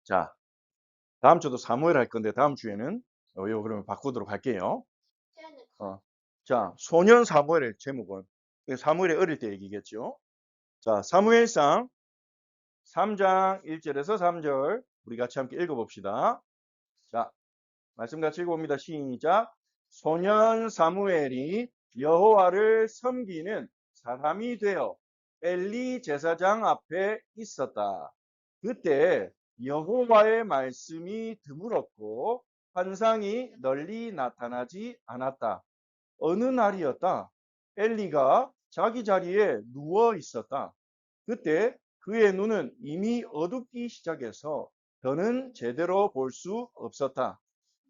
자, 다음 주도 사무엘 할 건데 다음 주에는 요 그러면 바꾸도록 할게요. 자, 소년 사무엘의 제목은 사무엘이 어릴 때 얘기겠죠. 자, 사무엘상 3장 1절에서 3절 우리 같이 함께 읽어봅시다. 자, 말씀 같이 읽어봅니다. 시작. 소년 사무엘이 여호와를 섬기는 사람이 되어 엘리 제사장 앞에 있었다. 그때 여호와의 말씀이 드물었고 환상이 널리 나타나지 않았다. 어느 날이었다. 엘리가 자기 자리에 누워 있었다. 그때 그의 눈은 이미 어둡기 시작해서 더는 제대로 볼 수 없었다.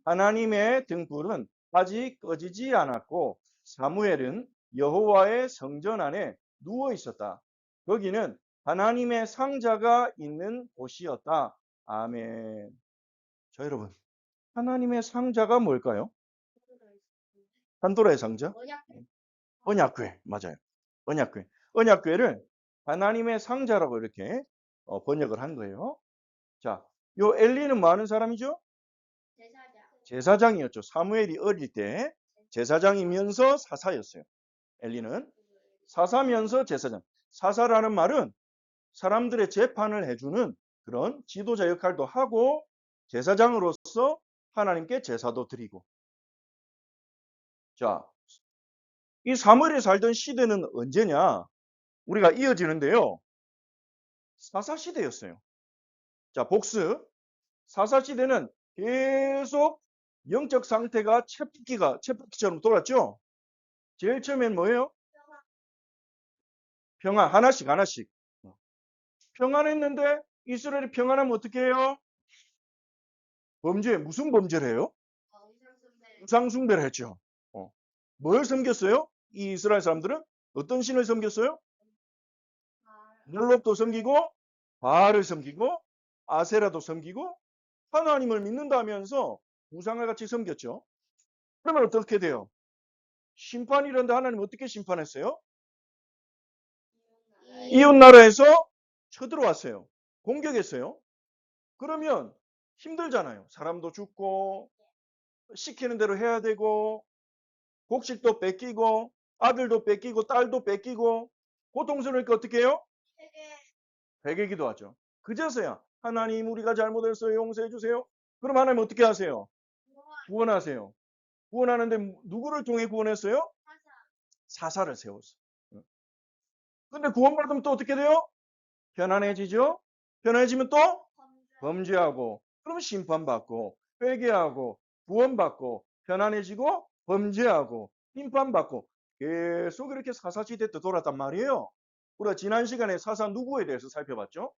하나님의 등불은 아직 꺼지지 않았고 사무엘은 여호와의 성전 안에 누워 있었다. 거기는 하나님의 상자가 있는 곳이었다. 아멘. 자, 여러분, 하나님의 상자가 뭘까요? 판도라의 상자? 언약궤, 맞아요. 언약궤. 언약궤를 하나님의 상자라고 이렇게 번역을 한 거예요. 자, 요 엘리는 뭐 하는 사람이죠? 제사장이었죠. 사무엘이 어릴 때 제사장이면서 사사였어요. 엘리는 사사면서 제사장. 사사라는 말은 사람들의 재판을 해주는 그런 지도자 역할도 하고 제사장으로서 하나님께 제사도 드리고. 자, 이 사무엘이 살던 시대는 언제냐? 우리가 이어지는데요. 사사시대였어요. 자, 복습. 사사시대는 계속 영적 상태가 쳇바퀴처럼 돌았죠? 제일 처음엔 뭐예요? 평안. 하나씩. 평안했는데 이스라엘이 평안하면 어떻게 해요? 무슨 범죄를 해요? 우상숭배를 했죠. 뭘 섬겼어요? 이 이스라엘 사람들은 어떤 신을 섬겼어요? 몰록도 섬기고 바알을 섬기고 아세라도 섬기고 하나님을 믿는다면서 우상을 같이 섬겼죠. 그러면 어떻게 돼요? 심판이란데 하나님 어떻게 심판했어요? 이웃 나라에서 쳐들어왔어요. 공격했어요. 그러면 힘들잖아요. 사람도 죽고 시키는 대로 해야 되고 곡식도 뺏기고 아들도 뺏기고 딸도 뺏기고 고통스러우니까 어떻게 해요? 회개 기도하죠. 그제서야 하나님 우리가 잘못했어요. 용서해 주세요. 그럼 하나님 어떻게 하세요? 구원하세요. 구원하는데 누구를 통해 구원했어요? 사사를 세웠어요. 근데 구원받으면 또 어떻게 돼요? 편안해지죠? 편안해지면 또 범죄하고 그러면 심판받고 회개하고 구원받고 편안해지고 범죄하고 심판받고 계속 이렇게 사사시대 때 돌았단 말이에요. 우리가 지난 시간에 사사 누구에 대해서 살펴봤죠?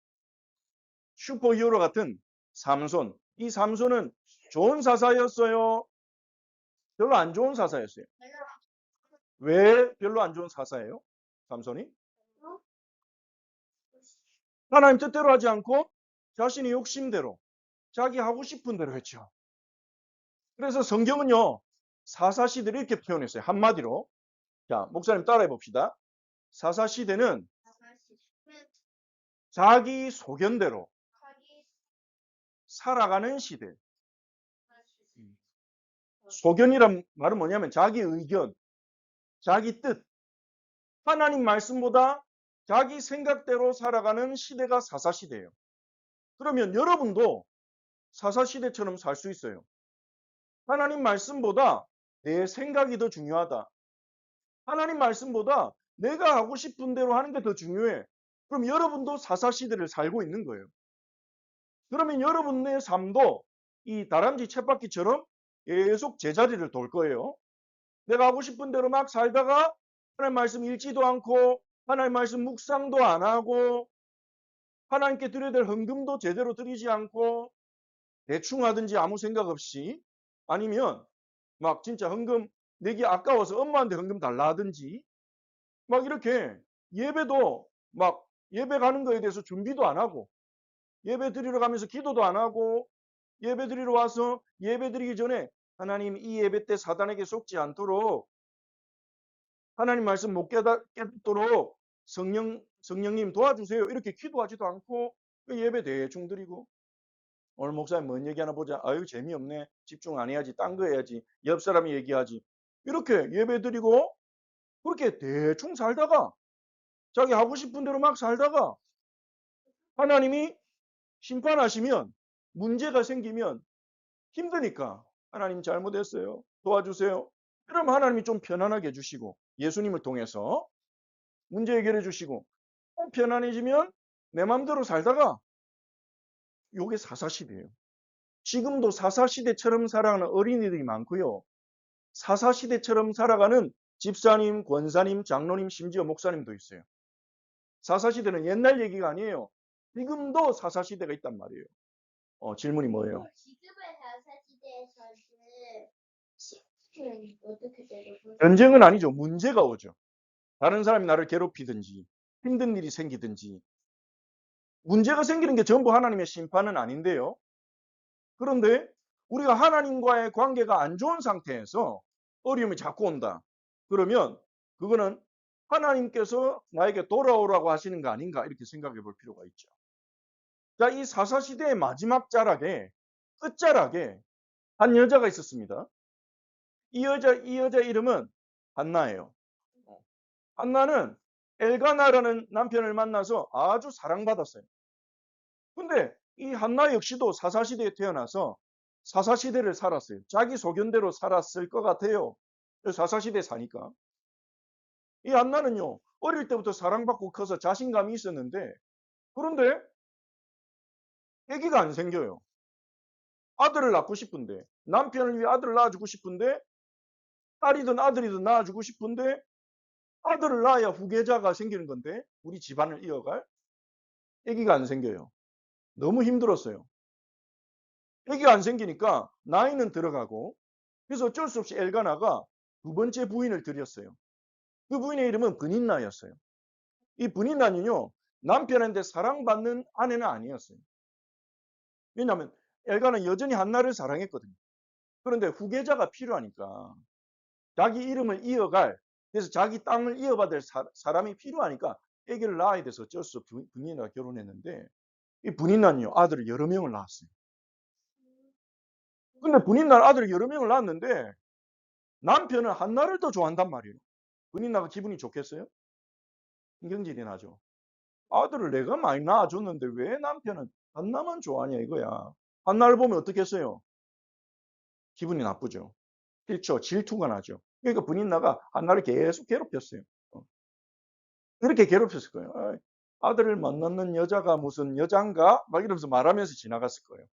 슈퍼히어로 같은 삼손. 이 삼손은 좋은 사사였어요? 별로 안 좋은 사사였어요? 왜 별로 안 좋은 사사예요? 삼손이? 하나님 뜻대로 하지 않고 자신의 욕심대로 자기 하고 싶은 대로 했죠. 그래서 성경은요. 사사시대를 이렇게 표현했어요. 한마디로. 자, 목사님 따라해 봅시다. 사사시대는 자기 소견대로 살아가는 시대. 소견이란 말은 뭐냐면 자기 의견, 자기 뜻, 하나님 말씀보다 자기 생각대로 살아가는 시대가 사사시대예요. 그러면 여러분도 사사시대처럼 살 수 있어요. 하나님 말씀보다 내 생각이 더 중요하다. 하나님 말씀보다 내가 하고 싶은 대로 하는 게 더 중요해. 그럼 여러분도 사사시대를 살고 있는 거예요. 그러면 여러분의 삶도 이 다람쥐 쳇바퀴처럼 계속 제자리를 돌 거예요. 내가 하고 싶은 대로 막 살다가 하나님 말씀 읽지도 않고 하나님 말씀 묵상도 안 하고 하나님께 드려야 될 헌금도 제대로 드리지 않고 대충 하든지 아무 생각 없이 아니면 막 진짜 헌금 내기 아까워서 엄마한테 헌금 달라 하든지 막 이렇게 예배도 막 예배 가는 거에 대해서 준비도 안 하고 예배 드리러 가면서 기도도 안 하고 예배 드리러 와서 예배 드리기 전에 하나님 이 예배 때 사단에게 속지 않도록 하나님 말씀 못 깨닫도록 성령님 도와주세요. 이렇게 기도하지도 않고 예배 대충 드리고 오늘 목사님 뭔 얘기하나 보자. 아유 재미없네. 집중 안 해야지. 딴 거 해야지. 옆 사람이 얘기하지. 이렇게 예배드리고 그렇게 대충 살다가 자기 하고 싶은 대로 막 살다가 하나님이 심판하시면 문제가 생기면 힘드니까 하나님 잘못했어요. 도와주세요. 그럼 하나님이 좀 편안하게 해주시고 예수님을 통해서 문제 해결해 주시고 편안해지면 내 마음대로 살다가 요게 사사시대예요. 지금도 사사시대처럼 살아가는 어린이들이 많고요. 사사시대처럼 살아가는 집사님, 권사님, 장로님, 심지어 목사님도 있어요. 사사시대는 옛날 얘기가 아니에요. 지금도 사사시대가 있단 말이에요. 질문이 뭐예요? 지금의 사사시대에서는 어떻게 되는 거예요? 전쟁은 아니죠. 문제가 오죠. 다른 사람이 나를 괴롭히든지 힘든 일이 생기든지 문제가 생기는 게 전부 하나님의 심판은 아닌데요. 그런데 우리가 하나님과의 관계가 안 좋은 상태에서 어려움이 자꾸 온다. 그러면 그거는 하나님께서 나에게 돌아오라고 하시는 거 아닌가 이렇게 생각해 볼 필요가 있죠. 자, 이 사사시대의 마지막 자락에 끝자락에 한 여자가 있었습니다. 이 여자 이름은 한나예요. 한나는 엘가나라는 남편을 만나서 아주 사랑받았어요. 근데 이 한나 역시도 사사시대에 태어나서 사사시대를 살았어요. 자기 소견대로 살았을 것 같아요. 사사시대에 사니까. 이 한나는요, 어릴 때부터 사랑받고 커서 자신감이 있었는데, 그런데 아기가 안 생겨요. 아들을 낳고 싶은데, 남편을 위해 아들을 낳아주고 싶은데, 딸이든 아들이든 낳아주고 싶은데, 아들을 낳아야 후계자가 생기는 건데, 우리 집안을 이어갈 아기가 안 생겨요. 너무 힘들었어요. 아기가 안 생기니까 나이는 들어가고, 그래서 어쩔 수 없이 엘가나가 두 번째 부인을 들였어요. 그 부인의 이름은 브닌나였어요. 이 브닌나는요, 남편한테 사랑받는 아내는 아니었어요. 왜냐하면 엘가는 여전히 한나를 사랑했거든요. 그런데 후계자가 필요하니까 자기 이름을 이어갈, 그래서 자기 땅을 이어받을 사람이 필요하니까 아기를 낳아야 돼서 어쩔 수 없이 브닌나가 결혼했는데, 이 브닌나는요, 아들을 여러 명을 낳았어요. 근데 브닌나는 아들을 여러 명을 낳았는데 남편은 한나를 더 좋아한단 말이에요. 브닌나가 기분이 좋겠어요? 신경질이 나죠. 아들을 내가 많이 낳아줬는데 왜 남편은 한나만 좋아하냐 이거야. 한나를 보면 어떻겠어요? 기분이 나쁘죠. 그렇죠. 질투가 나죠. 그러니까 분인나가 한나를 계속 괴롭혔어요. 그렇게 괴롭혔을 거예요. 아들을 만나는 여자가 무슨 여잔가? 막 이러면서 말하면서 지나갔을 거예요.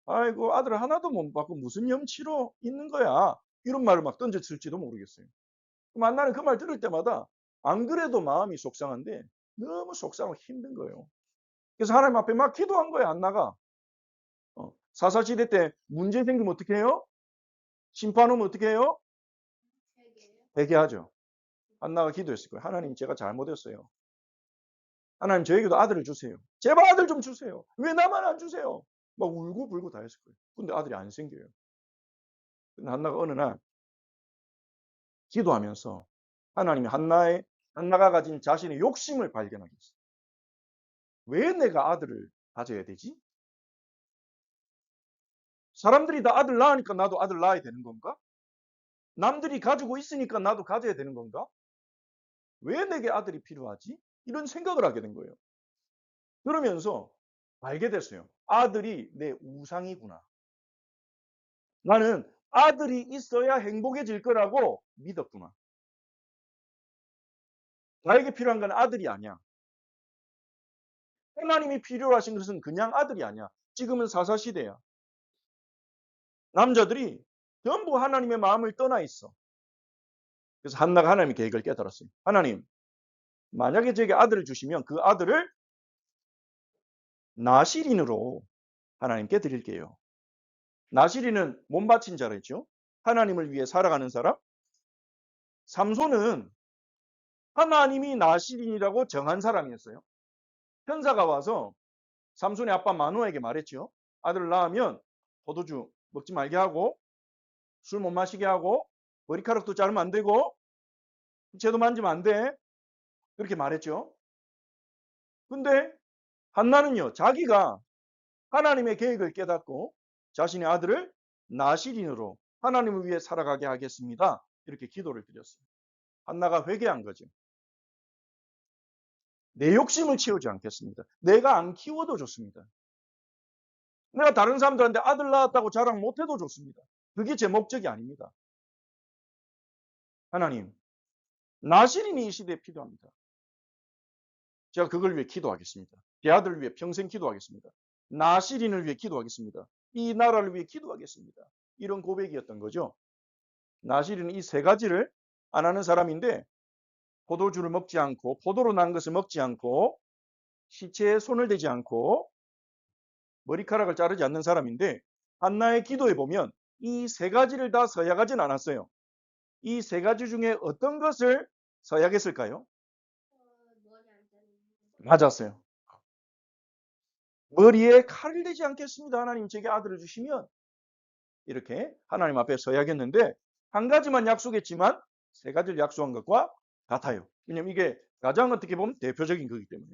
아이고 아들 하나도 못 받고 무슨 염치로 있는 거야. 이런 말을 막 던졌을지도 모르겠어요. 그럼 한나는 그 말 들을 때마다 안 그래도 마음이 속상한데 너무 속상하고 힘든 거예요. 그래서 하나님 앞에 막 기도한 거예요. 한나가. 사사시대 때 문제 생기면 어떻게 해요? 심판 오면 어떻게 해요? 회개하죠. 한나가 기도했을 거예요. 하나님 제가 잘못했어요. 하나님 저에게도 아들을 주세요. 제발 아들 좀 주세요. 왜 나만 안 주세요? 막 울고 불고 다 했을 거예요. 근데 아들이 안 생겨요. 근데 한나가 어느 날 기도하면서 하나님이 한나가 가진 자신의 욕심을 발견하게 했어요. 왜 내가 아들을 가져야 되지? 사람들이 다 아들 낳으니까 나도 아들 낳아야 되는 건가? 남들이 가지고 있으니까 나도 가져야 되는 건가? 왜 내게 아들이 필요하지? 이런 생각을 하게 된 거예요. 그러면서 알게 됐어요. 아들이 내 우상이구나. 나는 아들이 있어야 행복해질 거라고 믿었구나. 나에게 필요한 건 아들이 아니야. 하나님이 필요로 하신 것은 그냥 아들이 아니야. 지금은 사사시대야. 남자들이 전부 하나님의 마음을 떠나 있어. 그래서 한나가 하나님의 계획을 깨달았어요. 하나님, 만약에 제게 아들을 주시면 그 아들을 나실인으로 하나님께 드릴게요. 나실인은 몸 바친 자랬죠. 하나님을 위해 살아가는 사람. 삼손은 하나님이 나실인이라고 정한 사람이었어요. 현사가 와서 삼손의 아빠 마노아에게 말했죠. 아들을 낳으면 포도주 먹지 말게 하고 술 못 마시게 하고 머리카락도 자르면 안 되고 쟤도 만지면 안 돼. 그렇게 말했죠. 근데 한나는요. 자기가 하나님의 계획을 깨닫고 자신의 아들을 나실인으로 하나님을 위해 살아가게 하겠습니다. 이렇게 기도를 드렸어요. 한나가 회개한 거죠. 내 욕심을 채우지 않겠습니다. 내가 안 키워도 좋습니다. 내가 다른 사람들한테 아들 낳았다고 자랑 못해도 좋습니다. 그게 제 목적이 아닙니다. 하나님, 나실인이 이 시대에 필요합니다. 제가 그걸 위해 기도하겠습니다. 제 아들을 위해 평생 기도하겠습니다. 나실인을 위해 기도하겠습니다. 이 나라를 위해 기도하겠습니다. 이런 고백이었던 거죠. 나실인은 이 세 가지를 안 하는 사람인데 포도주를 먹지 않고 포도로 난 것을 먹지 않고 시체에 손을 대지 않고 머리카락을 자르지 않는 사람인데 한나의 기도에 보면 이 세 가지를 다 서약하진 않았어요. 이 세 가지 중에 어떤 것을 서약했을까요? 머리 안 자르는 거. 맞았어요. 머리에 칼을 대지 않겠습니다. 하나님 제게 아들을 주시면 이렇게 하나님 앞에 서약했는데 한 가지만 약속했지만 세 가지를 약속한 것과 같아요. 왜냐면 이게 가장 어떻게 보면 대표적인 거기 때문에.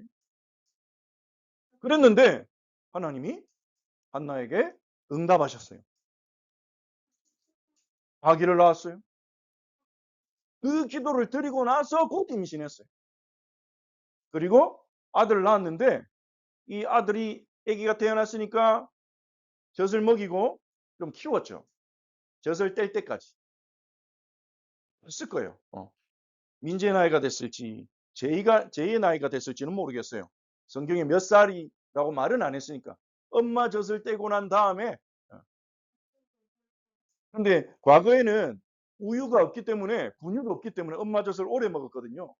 그랬는데 하나님이 한나에게 응답하셨어요. 아기를 낳았어요. 그 기도를 드리고 나서 곧 임신했어요. 그리고 아들을 낳았는데 이 아들이 아기가 태어났으니까 젖을 먹이고 좀 키웠죠. 젖을 뗄 때까지. 했을 거예요. 민재의 나이가 됐을지 제의 나이가 됐을지는 모르겠어요. 성경에 몇 살이라고 말은 안 했으니까. 엄마 젖을 떼고 난 다음에 근데 과거에는 우유가 없기 때문에 분유가 없기 때문에 엄마 젖을 오래 먹었거든요.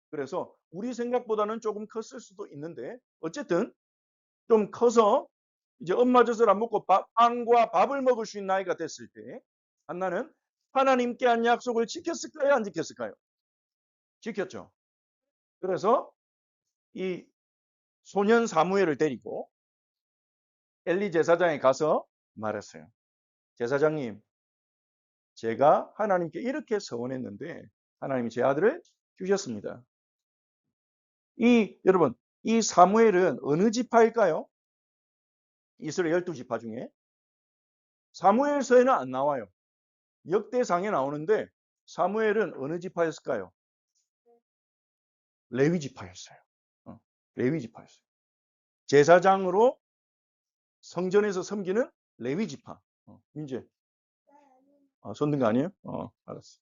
그래서 우리 생각보다는 조금 컸을 수도 있는데 어쨌든 좀 커서 이제 엄마 젖을 안 먹고 빵과 밥을 먹을 수 있는 나이가 됐을 때 한나는 하나님께 한 약속을 지켰을까요? 안 지켰을까요? 지켰죠. 그래서 이 소년 사무엘을 데리고 엘리 제사장에 가서 말했어요. 제사장님, 제가 하나님께 이렇게 서원했는데 하나님이 제 아들을 주셨습니다. 여러분, 이 사무엘은 어느 지파일까요? 이스라엘 12지파 중에 사무엘서에는 안 나와요. 역대상에 나오는데 사무엘은 어느 지파였을까요? 레위 지파였어요. 레위 지파였어요. 제사장으로 성전에서 섬기는 레위 지파. 민재. 손 든 거 아니에요? 알았어.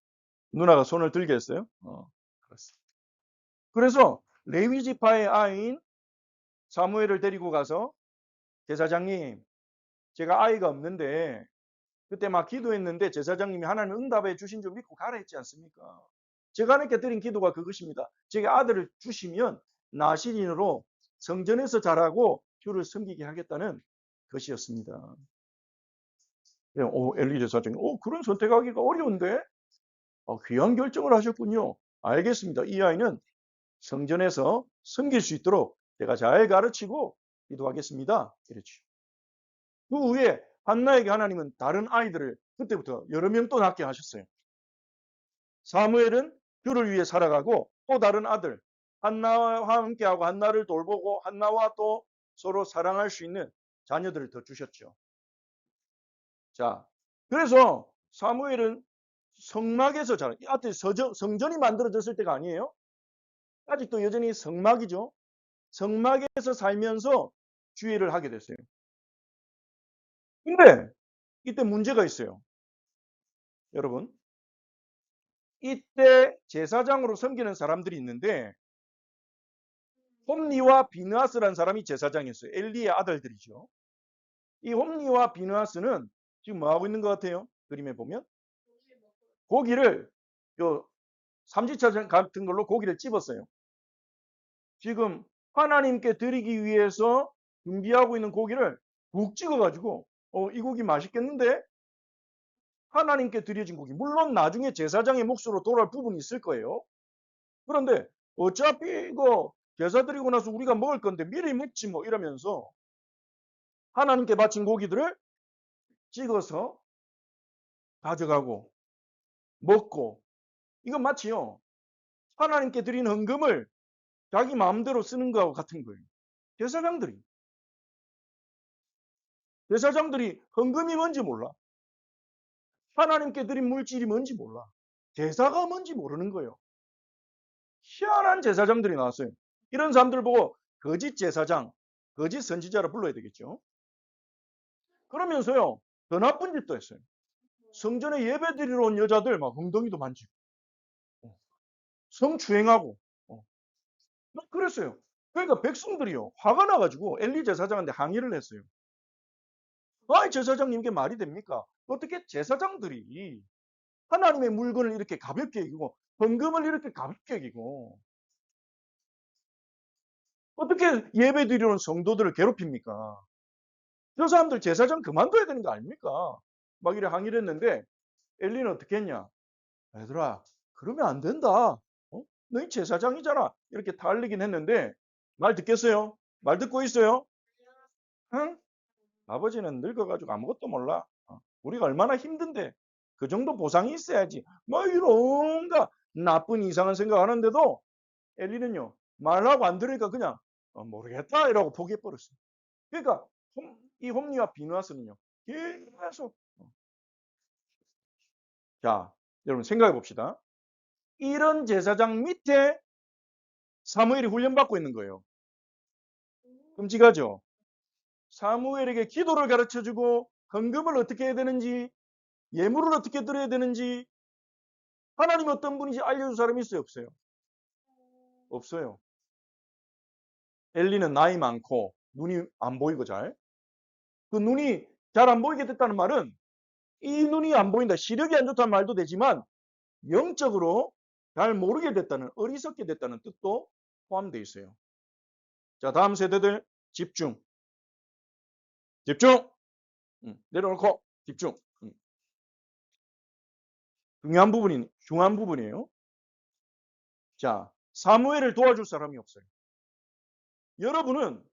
누나가 손을 들게 했어요? 알았어. 그래서 레위 지파의 아이인 사무엘을 데리고 가서 제사장님, 제가 아이가 없는데 그때 막 기도했는데 제사장님이 하나님 응답해 주신 줄 믿고 가라 했지 않습니까? 제가 하나님께 드린 기도가 그것입니다. 제가 아들을 주시면 나실인으로 성전에서 자라고 주를 섬기게 하겠다는 것이었습니다. 엘리 제사장님, 그런 선택하기가 어려운데? 귀한 결정을 하셨군요. 알겠습니다. 이 아이는 성전에서 섬길 수 있도록 제가 잘 가르치고 기도하겠습니다. 이랬죠. 그 후에 한나에게 하나님은 다른 아이들을 그때부터 여러 명 또 낳게 하셨어요. 사무엘은 주를 위해 살아가고 또 다른 아들 한나와 함께하고 한나를 돌보고 한나와 또 서로 사랑할 수 있는 자녀들을 더 주셨죠. 자, 그래서 사무엘은 성막에서 자라. 앞에 성전이 만들어졌을 때가 아니에요. 아직도 여전히 성막이죠. 성막에서 살면서 주의를 하게 됐어요. 근데 이때 문제가 있어요. 여러분, 이때 제사장으로 섬기는 사람들이 있는데 홈리와 비느하스라는 사람이 제사장이었어요. 엘리의 아들들이죠. 이 홈리와 비느하스는 지금 뭐 하고 있는 것 같아요? 그림에 보면 고기를 요 삼지차 같은 걸로 고기를 찝었어요. 지금 하나님께 드리기 위해서 준비하고 있는 고기를 국 찍어가지고 이 고기 맛있겠는데? 하나님께 드려진 고기. 물론 나중에 제사장의 몫으로 돌아올 부분이 있을 거예요. 그런데 어차피 이거 제사 드리고 나서 우리가 먹을 건데 미리 먹지 뭐 이러면서 하나님께 바친 고기들을 찍어서 가져가고 먹고 이건 마치요. 하나님께 드린 헌금을 자기 마음대로 쓰는 거하고 같은 거예요. 제사장들이. 제사장들이 헌금이 뭔지 몰라. 하나님께 드린 물질이 뭔지 몰라. 제사가 뭔지 모르는 거예요. 희한한 제사장들이 나왔어요. 이런 사람들 보고 거짓 제사장, 거짓 선지자라 불러야 되겠죠. 그러면서요, 더 나쁜 짓도 했어요. 성전에 예배 드리러 온 여자들 막 엉덩이도 만지고, 성추행하고, 막 그랬어요. 그러니까 백성들이요, 화가 나가지고 엘리 제사장한테 항의를 했어요. 아이, 제사장님, 이게 말이 됩니까? 어떻게 제사장들이 하나님의 물건을 이렇게 가볍게 여기고, 헌금을 이렇게 가볍게 여기고, 어떻게 예배 드리러 온 성도들을 괴롭힙니까? 저 사람들 제사장 그만둬야 되는 거 아닙니까? 막 이래 항의를 했는데, 엘리는 어떻게 했냐? 얘들아, 그러면 안 된다. 너희 제사장이잖아. 이렇게 달리긴 했는데, 말 듣겠어요? 말 듣고 있어요? 응? 아버지는 늙어가지고 아무것도 몰라. 우리가 얼마나 힘든데 그 정도 보상이 있어야지. 뭐 이런가 나쁜 이상한 생각하는데도 엘리는요, 말하고 안 들으니까 그냥 모르겠다 이라고 포기해버렸어요. 그러니까 이 홈리와 비누아스는요, 계속 자, 여러분 생각해 봅시다. 이런 제사장 밑에 사무엘이 훈련받고 있는 거예요. 끔찍하죠? 사무엘에게 기도를 가르쳐주고 헌금을 어떻게 해야 되는지, 예물을 어떻게 드려야 되는지, 하나님이 어떤 분인지 알려준 사람이 있어요, 없어요? 없어요. 엘리는 나이 많고 눈이 안 보이고 잘. 그 눈이 잘 안 보이게 됐다는 말은 이 눈이 안 보인다, 시력이 안 좋다는 말도 되지만 영적으로 잘 모르게 됐다는, 어리석게 됐다는 뜻도 포함되어 있어요. 자, 다음 세대들 집중. 집중. 내려놓고 집중. 중요한 부분이에요. 자, 사무엘을 도와줄 사람이 없어요. 여러분은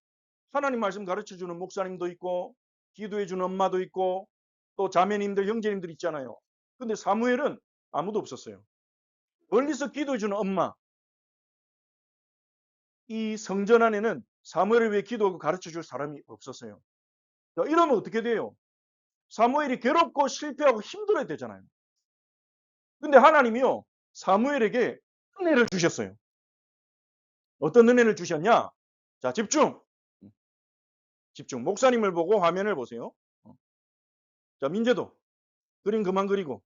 하나님 말씀 가르쳐주는 목사님도 있고, 기도해주는 엄마도 있고, 또 자매님들, 형제님들 있잖아요. 근데 사무엘은 아무도 없었어요. 멀리서 기도해주는 엄마. 이 성전 안에는 사무엘을 위해 기도하고 가르쳐줄 사람이 없었어요. 자, 이러면 어떻게 돼요? 사무엘이 괴롭고 실패하고 힘들어야 되잖아요. 근데 하나님이요, 사무엘에게 은혜를 주셨어요. 어떤 은혜를 주셨냐? 자, 집중. 집중. 목사님을 보고 화면을 보세요. 자, 민재도 그림 그만 그리고,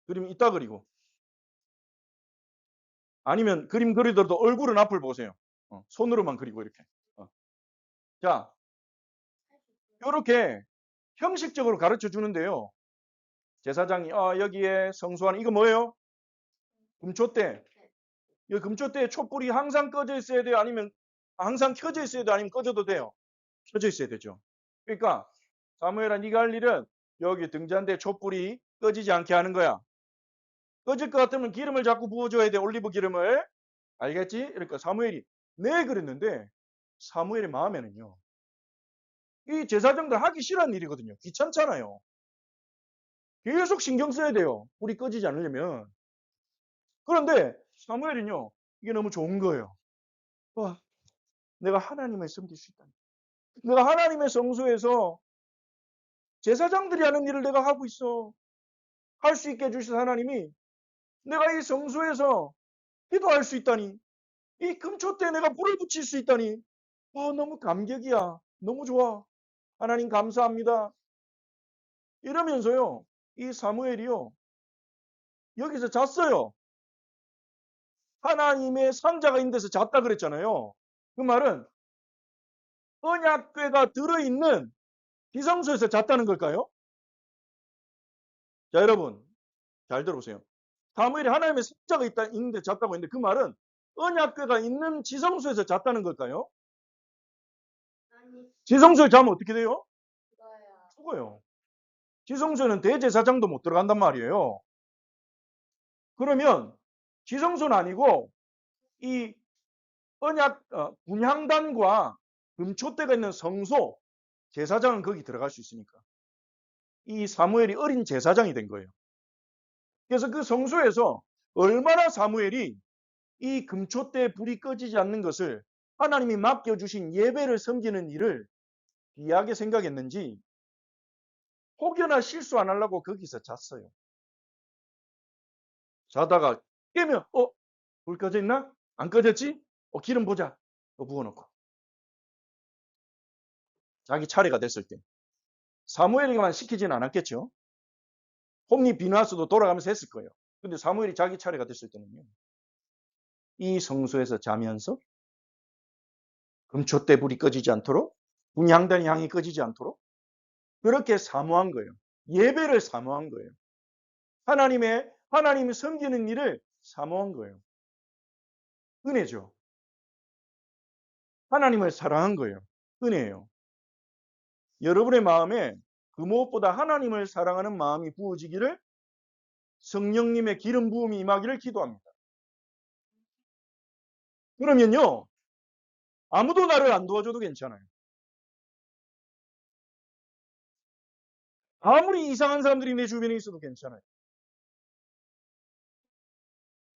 그림 이따 그리고. 아니면 그림 그리더라도 얼굴은 앞을 보세요. 손으로만 그리고 이렇게. 자, 이렇게 형식적으로 가르쳐 주는데요. 제사장이 여기에 성소안, 이거 뭐예요? 금초대. 이 금초대에 촛불이 항상 꺼져 있어야 돼요? 아니면 항상 켜져 있어야 돼요? 아니면 꺼져도 돼요? 켜져 있어야 되죠. 그러니까 사무엘아, 네가 할 일은 여기 등잔대 촛불이 꺼지지 않게 하는 거야. 꺼질 것 같으면 기름을 자꾸 부어줘야 돼. 올리브 기름을. 알겠지? 그러니까 사무엘이 네 그랬는데, 사무엘의 마음에는요, 이 제사장들 하기 싫어하는 일이거든요. 귀찮잖아요. 계속 신경 써야 돼요. 불이 꺼지지 않으려면. 그런데 사무엘은요, 이게 너무 좋은 거예요. 와, 내가 하나님을 섬길 수 있다. 내가 하나님의 성소에서 제사장들이 하는 일을 내가 하고 있어. 할 수 있게 해주신 하나님이 내가 이 성소에서 기도할 수 있다니, 이 금초대에 내가 불을 붙일 수 있다니, 너무 감격이야. 너무 좋아. 하나님 감사합니다. 이러면서요, 이 사무엘이요, 여기서 잤어요. 하나님의 상자가 있는 데서 잤다 그랬잖아요. 그 말은 언약궤가 들어있는 지성소에서 잤다는 걸까요? 자, 여러분 잘 들어보세요. 사무엘이 하나님의 상자가 있는데 잤다고 했는데, 그 말은 언약궤가 있는 지성소에서 잤다는 걸까요? 아니, 지성소에 자면 어떻게 돼요? 죽어요. 죽어요. 지성소에는 대제사장도 못 들어간단 말이에요. 그러면 지성소는 아니고 이 언약 분향단과 금초대가 있는 성소, 제사장은 거기 들어갈 수 있으니까 이 사무엘이 어린 제사장이 된 거예요. 그래서 그 성소에서 얼마나 사무엘이 이 금초대에 불이 꺼지지 않는 것을, 하나님이 맡겨주신 예배를 섬기는 일을 귀하게 생각했는지 혹여나 실수 안 하려고 거기서 잤어요. 자다가 깨면 불 꺼져 있나? 안 꺼졌지? 기름 보자. 부어놓고. 자기 차례가 됐을 때. 사무엘에게만 시키지는 않았겠죠. 홈리 비누하스도 돌아가면서 했을 거예요. 근데 사무엘이 자기 차례가 됐을 때는요. 이 성소에서 자면서 금초 때 불이 꺼지지 않도록 분향단 향이 꺼지지 않도록 그렇게 사모한 거예요. 예배를 사모한 거예요. 하나님이 섬기는 일을 사모한 거예요. 은혜죠. 하나님을 사랑한 거예요. 은혜예요. 여러분의 마음에 그 무엇보다 하나님을 사랑하는 마음이 부어지기를 성령님의 기름 부음이 임하기를 기도합니다. 그러면요. 아무도 나를 안 도와줘도 괜찮아요. 아무리 이상한 사람들이 내 주변에 있어도 괜찮아요.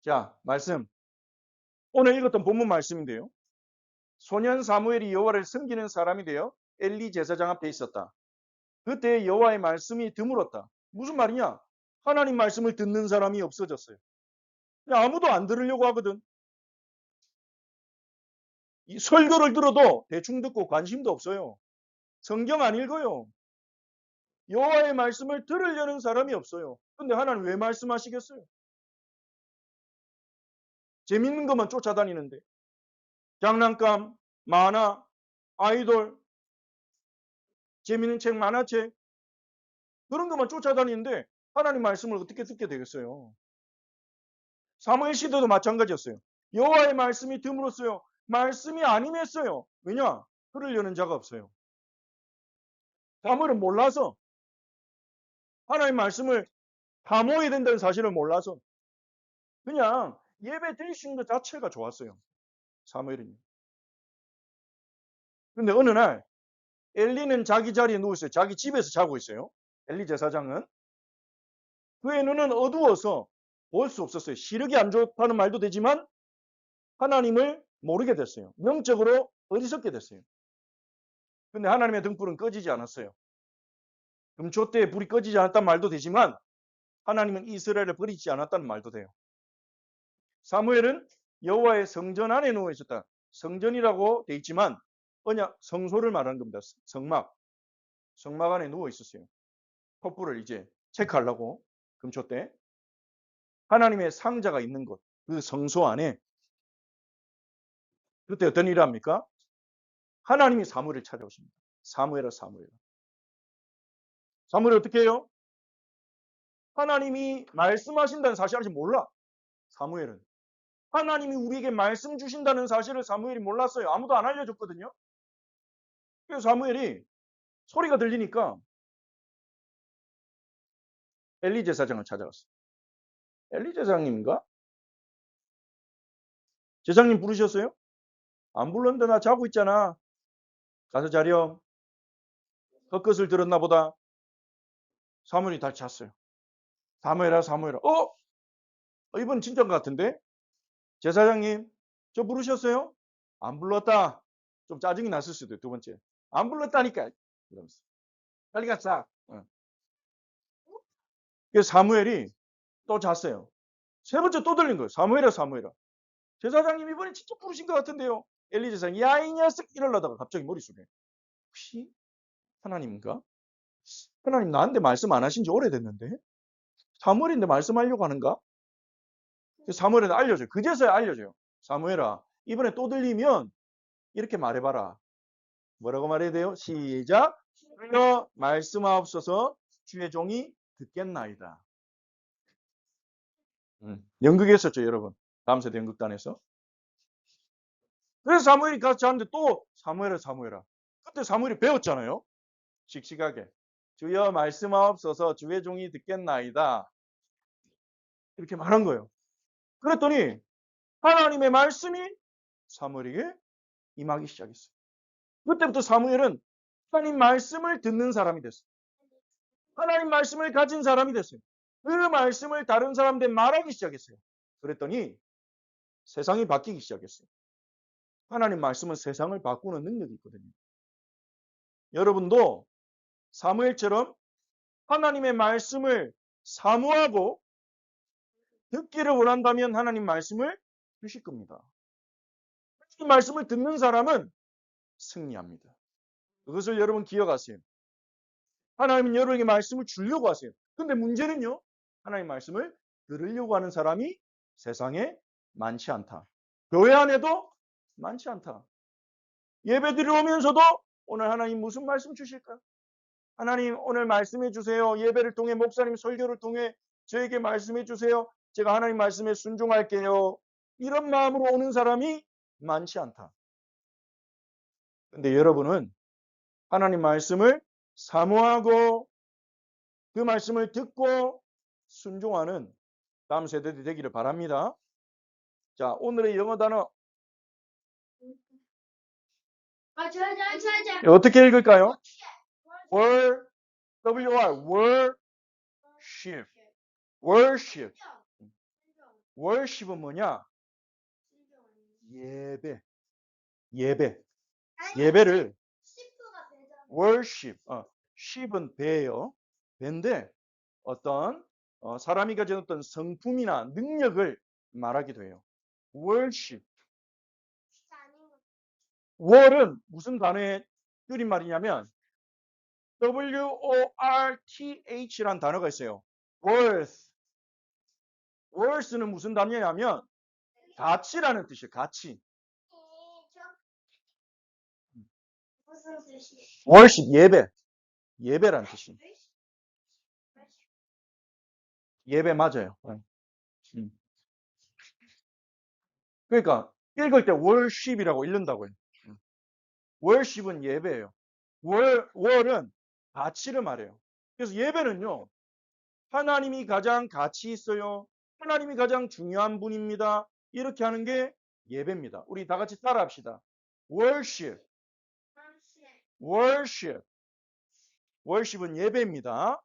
자, 말씀. 오늘 읽었던 본문 말씀인데요. 소년 사무엘이 여호와를 섬기는 사람이 되어 엘리 제사장 앞에 있었다. 그때 여호와의 말씀이 드물었다. 무슨 말이냐? 하나님 말씀을 듣는 사람이 없어졌어요. 아무도 안 들으려고 하거든. 이 설교를 들어도 대충 듣고 관심도 없어요. 성경 안 읽어요. 여호와의 말씀을 들으려는 사람이 없어요. 근데 하나님 왜 말씀하시겠어요? 재밌는 것만 쫓아다니는데. 장난감, 만화, 아이돌, 재밌는 책, 만화책 그런 것만 쫓아다니는데 하나님 말씀을 어떻게 듣게 되겠어요? 사무엘 시대도 마찬가지였어요. 여호와의 말씀이 드물었어요. 말씀이 안 임했어요. 왜냐? 들으려는 자가 없어요. 사무엘은 몰라서 하나님 말씀을 다 모아야 된다는 사실을 몰라서 그냥 예배 드리시는 것 자체가 좋았어요. 사무엘은요. 근데 어느 날 엘리는 자기 자리에 누워있어요. 자기 집에서 자고 있어요. 엘리 제사장은. 그의 눈은 어두워서 볼 수 없었어요. 시력이 안 좋다는 말도 되지만 하나님을 모르게 됐어요. 영적으로 어리석게 됐어요. 근데 하나님의 등불은 꺼지지 않았어요. 금초 때 불이 꺼지지 않았다는 말도 되지만 하나님은 이스라엘을 버리지 않았다는 말도 돼요. 사무엘은 여호와의 성전 안에 누워 있었다. 성전이라고 돼 있지만 언약 성소를 말하는 겁니다. 성막 안에 누워 있었어요. 촛불을 이제 체크하려고 금초 때 하나님의 상자가 있는 곳, 그 성소 안에 그때 어떤 일을 합니까? 하나님이 사무엘을 찾아오십니다. 사무엘아. 사무엘이 어떻게 해요? 하나님이 말씀하신다는 사실을 아직 몰라. 사무엘은. 하나님이 우리에게 말씀 주신다는 사실을 사무엘이 몰랐어요. 아무도 안 알려줬거든요. 그래서 사무엘이 소리가 들리니까 엘리 제사장을 찾아갔어요. 엘리 제사장님인가? 제사장님 부르셨어요? 안 불렀는데 나 자고 있잖아. 가서 자렴. 헛것을 들었나 보다. 사무엘이 다시 잤어요. 사무엘아. 이번 진짜인 것 같은데? 제사장님, 저 부르셨어요? 안 불렀다. 좀 짜증이 났을 수도 있어요. 두 번째. 안 불렀다니까. 이러면서. 빨리 가자. 그래서 사무엘이 또 잤어요. 세 번째 또 들린 거예요. 사무엘아. 제사장님 이번에 직접 부르신 것 같은데요. 엘리 제사장, 야, 이 녀석 이러려다가 갑자기 머릿속에 혹시 하나님인가? 하나님 나한테 말씀 안 하신 지 오래됐는데? 사무엘인데 말씀하려고 하는가? 사무엘한테 알려줘요. 그제서야 알려줘요. 사무엘아, 이번에 또 들리면 이렇게 말해봐라. 뭐라고 말해야 돼요? 시작. 너 말씀하옵소서 주의 종이 듣겠나이다. 연극에 했었죠, 여러분. 다음 세대 연극단에서. 그래서 사무엘이 가서 자는데 또 사무엘아. 그때 사무엘이 배웠잖아요. 씩씩하게. 주여 말씀하옵소서 주의 종이 듣겠나이다. 이렇게 말한 거예요. 그랬더니 하나님의 말씀이 사무엘에게 임하기 시작했어요. 그때부터 사무엘은 하나님 말씀을 듣는 사람이 됐어요. 하나님 말씀을 가진 사람이 됐어요. 그 말씀을 다른 사람한테 말하기 시작했어요. 그랬더니 세상이 바뀌기 시작했어요. 하나님 말씀은 세상을 바꾸는 능력이 있거든요. 여러분도 사무엘처럼 하나님의 말씀을 사모하고 듣기를 원한다면 하나님 말씀을 주실 겁니다. 이 말씀을 듣는 사람은 승리합니다. 그것을 여러분 기억하세요. 하나님은 여러분에게 말씀을 주려고 하세요. 근데 문제는요, 하나님 말씀을 들으려고 하는 사람이 세상에 많지 않다. 교회 안에도 많지 않다. 예배 드리러 오면서도 오늘 하나님 무슨 말씀 주실까? 하나님 오늘 말씀해 주세요. 예배를 통해 목사님 설교를 통해 저에게 말씀해 주세요. 제가 하나님 말씀에 순종할게요. 이런 마음으로 오는 사람이 많지 않다. 근데 여러분은 하나님 말씀을 사모하고 그 말씀을 듣고 순종하는 다음 세대들이 되기를 바랍니다. 자, 오늘의 영어 단어 어떻게 읽을까요? Word, W-R, worship. worship. worship은 뭐냐? 예배. 예배를 worship. ship은 배예요. 배인데 어떤 사람이 가진 어떤 성품이나 능력을 말하기도 해요. worship. 월은 무슨 단어의 줄임말이냐면 worth란 단어가 있어요. worth. worth는 무슨 단어냐면 가치라는 뜻이에요. 가치. 무슨 뜻이에요? worship 예배. 예배라는 뜻이에요. 예배 맞아요. 그러니까 읽을 때 worship이라고 읽는다고요. worship은 예배예요. 월은 가치를 말해요. 그래서 예배는요. 하나님이 가장 가치 있어요. 하나님이 가장 중요한 분입니다. 이렇게 하는 게 예배입니다. 우리 다 같이 따라합시다. worship. worship. worship은 예배입니다.